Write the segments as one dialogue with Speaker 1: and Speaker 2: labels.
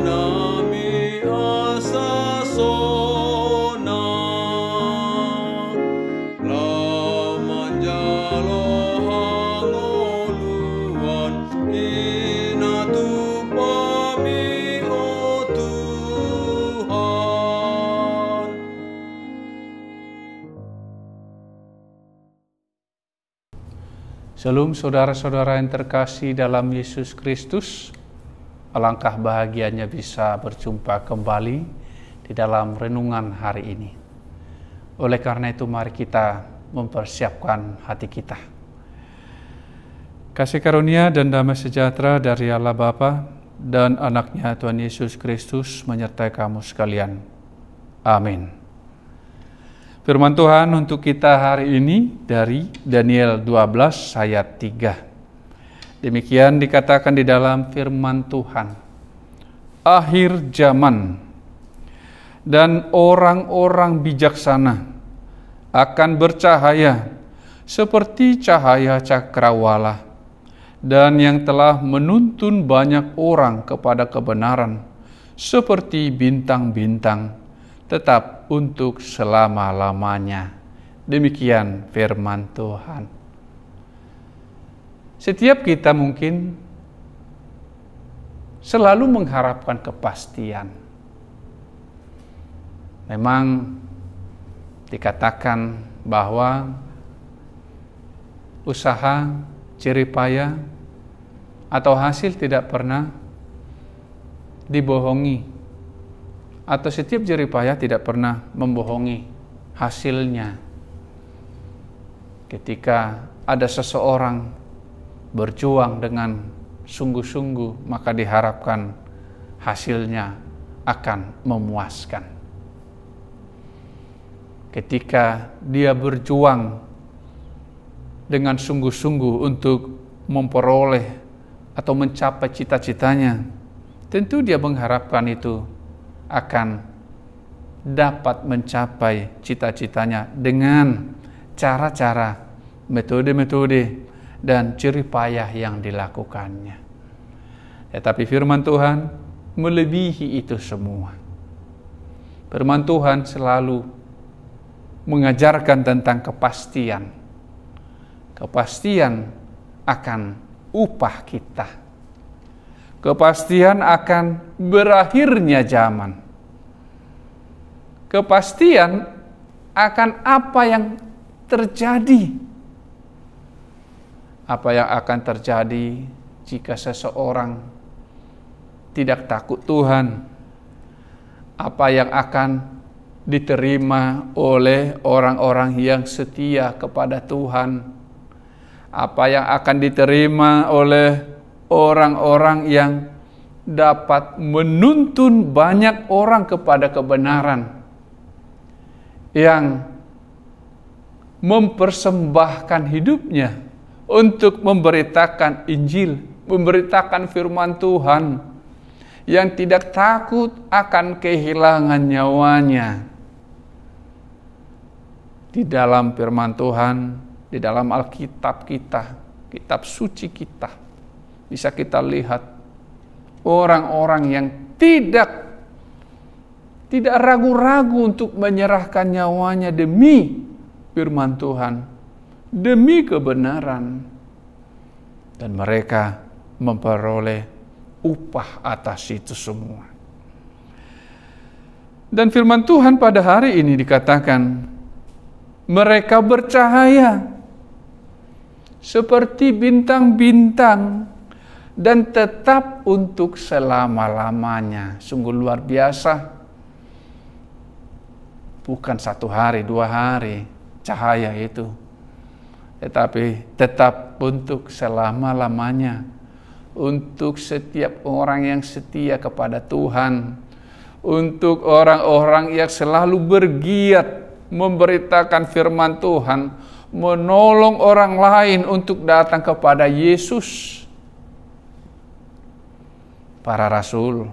Speaker 1: nami asasona lamanjalo hangoluan inatupami oh Tuhan.
Speaker 2: Shalom saudara-saudara yang terkasih dalam Yesus Kristus. Alangkah bahagianya bisa berjumpa kembali di dalam renungan hari ini. Oleh karena itu mari kita mempersiapkan hati kita. Kasih karunia dan damai sejahtera dari Allah Bapa dan anaknya Tuhan Yesus Kristus menyertai kamu sekalian. Amin. Firman Tuhan untuk kita hari ini dari Daniel 12 ayat 3. Demikian dikatakan di dalam firman Tuhan. Akhir zaman dan orang-orang bijaksana akan bercahaya seperti cahaya cakrawala, dan yang telah menuntun banyak orang kepada kebenaran seperti bintang-bintang, tetap untuk selama-lamanya. Demikian firman Tuhan. Setiap kita mungkin selalu mengharapkan kepastian. Memang dikatakan bahwa usaha, jerih payah, atau hasil tidak pernah dibohongi. Atau setiap jerih payah tidak pernah membohongi hasilnya. Ketika ada seseorang berjuang dengan sungguh-sungguh, maka diharapkan hasilnya akan memuaskan. Ketika dia berjuang dengan sungguh-sungguh untuk memperoleh atau mencapai cita-citanya, tentu dia mengharapkan itu akan dapat mencapai cita-citanya dengan cara-cara, metode-metode, dan jerih payah yang dilakukannya. Tetapi firman Tuhan melebihi itu semua. Firman Tuhan selalu mengajarkan tentang kepastian. Kepastian akan upah kita. Kepastian akan berakhirnya zaman. Kepastian akan apa yang terjadi. Apa yang akan terjadi jika seseorang tidak takut Tuhan. Apa yang akan diterima oleh orang-orang yang setia kepada Tuhan. Apa yang akan diterima oleh orang-orang yang dapat menuntun banyak orang kepada kebenaran, yang mempersembahkan hidupnya untuk memberitakan Injil, memberitakan firman Tuhan, yang tidak takut akan kehilangan nyawanya. Di dalam firman Tuhan, di dalam Alkitab kita, kitab suci kita, bisa kita lihat orang-orang yang tidak ragu-ragu untuk menyerahkan nyawanya demi firman Tuhan, demi kebenaran, dan mereka memperoleh upah atas itu semua. Dan firman Tuhan pada hari ini dikatakan, mereka bercahaya seperti bintang-bintang dan tetap untuk selama-lamanya. Sungguh luar biasa. Bukan 1 hari, 2 hari cahaya itu, tetapi tetap untuk selama-lamanya. Untuk setiap orang yang setia kepada Tuhan, untuk orang-orang yang selalu bergiat memberitakan firman Tuhan, menolong orang lain untuk datang kepada Yesus. Para rasul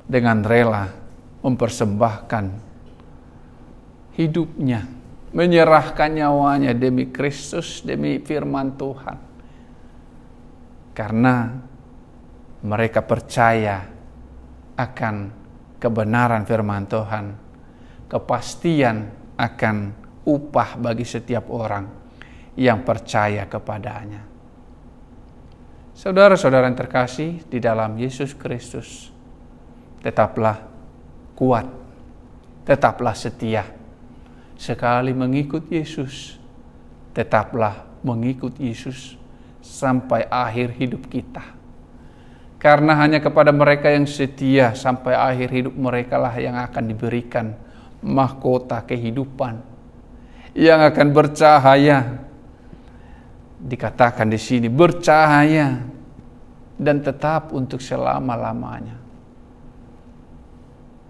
Speaker 2: dengan rela mempersembahkan hidupnya, menyerahkan nyawanya demi Kristus, demi firman Tuhan. Karena mereka percaya akan kebenaran firman Tuhan, kepastian akan upah bagi setiap orang yang percaya kepadanya. Saudara-saudara yang terkasih di dalam Yesus Kristus, tetaplah kuat, tetaplah setia. Sekali mengikut Yesus, tetaplah mengikut Yesus sampai akhir hidup kita. Karena hanya kepada mereka yang setia sampai akhir hidup mereka lah yang akan diberikan mahkota kehidupan, yang akan bercahaya. Dikatakan di sini bercahaya dan tetap untuk selama-lamanya.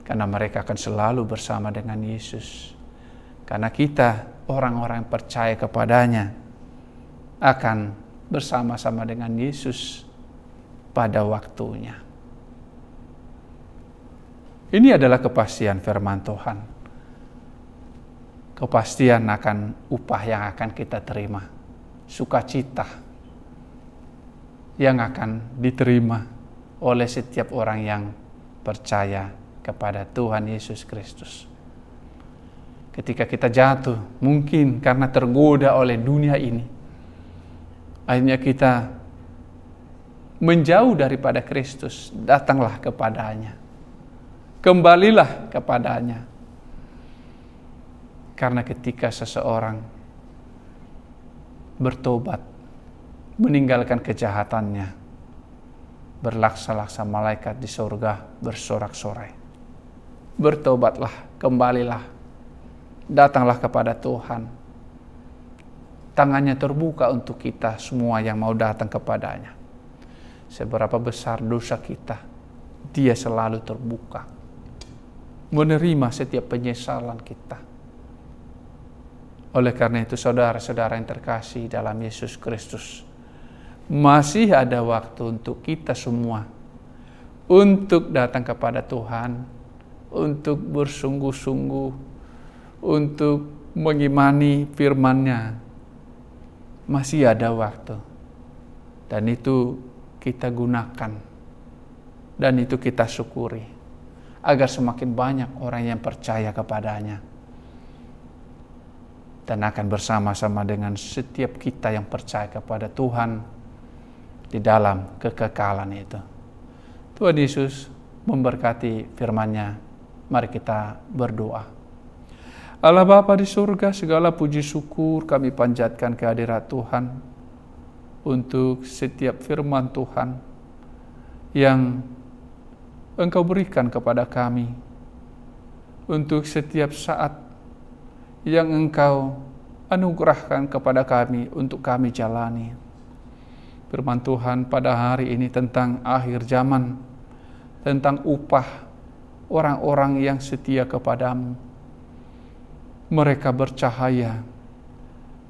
Speaker 2: Karena mereka akan selalu bersama dengan Yesus. Karena kita orang-orang yang percaya kepadanya akan bersama-sama dengan Yesus pada waktunya. Ini adalah kepastian firman Tuhan. Kepastian akan upah yang akan kita terima. Sukacita yang akan diterima oleh setiap orang yang percaya kepada Tuhan Yesus Kristus. Ketika kita jatuh, mungkin karena tergoda oleh dunia ini, akhirnya kita menjauh daripada Kristus, datanglah kepadanya. Kembalilah kepadanya. Karena ketika seseorang bertobat, meninggalkan kejahatannya, berlaksa-laksa malaikat di surga bersorak-sorai. Bertobatlah, kembalilah, datanglah kepada Tuhan. Tangannya terbuka untuk kita semua yang mau datang kepadanya. Seberapa besar dosa kita, Dia selalu terbuka, menerima setiap penyesalan kita. Oleh karena itu, saudara-saudara yang terkasih dalam Yesus Kristus, masih ada waktu untuk kita semua untuk datang kepada Tuhan, untuk bersungguh-sungguh, untuk mengimani firman-Nya. Masih ada waktu, dan itu kita gunakan, dan itu kita syukuri, agar semakin banyak orang yang percaya kepadanya, dan akan bersama-sama dengan setiap kita yang percaya kepada Tuhan di dalam kekekalan itu. Tuhan Yesus memberkati firman-Nya. Mari kita berdoa. Allah Bapa di surga, segala puji syukur kami panjatkan kehadirat Tuhan untuk setiap firman Tuhan yang Engkau berikan kepada kami, untuk setiap saat yang Engkau anugerahkan kepada kami untuk kami jalani. Firman Tuhan pada hari ini tentang akhir zaman, tentang upah orang-orang yang setia kepadamu. Mereka bercahaya.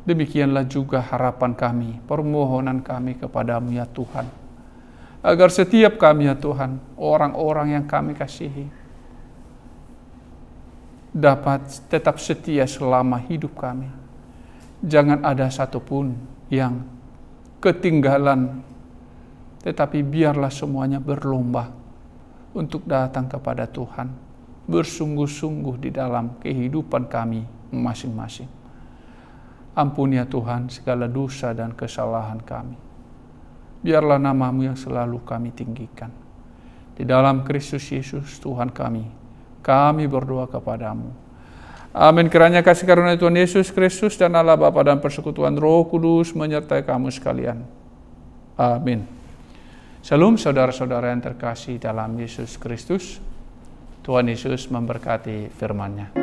Speaker 2: Demikianlah juga harapan kami, permohonan kami kepadamu ya Tuhan. Agar setiap kami ya Tuhan, orang-orang yang kami kasihi, dapat tetap setia selama hidup kami. Jangan ada satupun yang ketinggalan, tetapi biarlah semuanya berlomba untuk datang kepada Tuhan, bersungguh-sungguh di dalam kehidupan kami masing-masing. Ampuni ya Tuhan segala dosa dan kesalahan kami. Biarlah nama-Mu yang selalu kami tinggikan. Di dalam Kristus Yesus Tuhan kami berdoa kepadamu. Amin. Kiranya kasih karunia Tuhan Yesus Kristus dan Allah Bapa dan persekutuan Roh Kudus menyertai kamu sekalian. Amin. Shalom saudara-saudara yang terkasih dalam Yesus Kristus. Tuhan Yesus memberkati firman-Nya.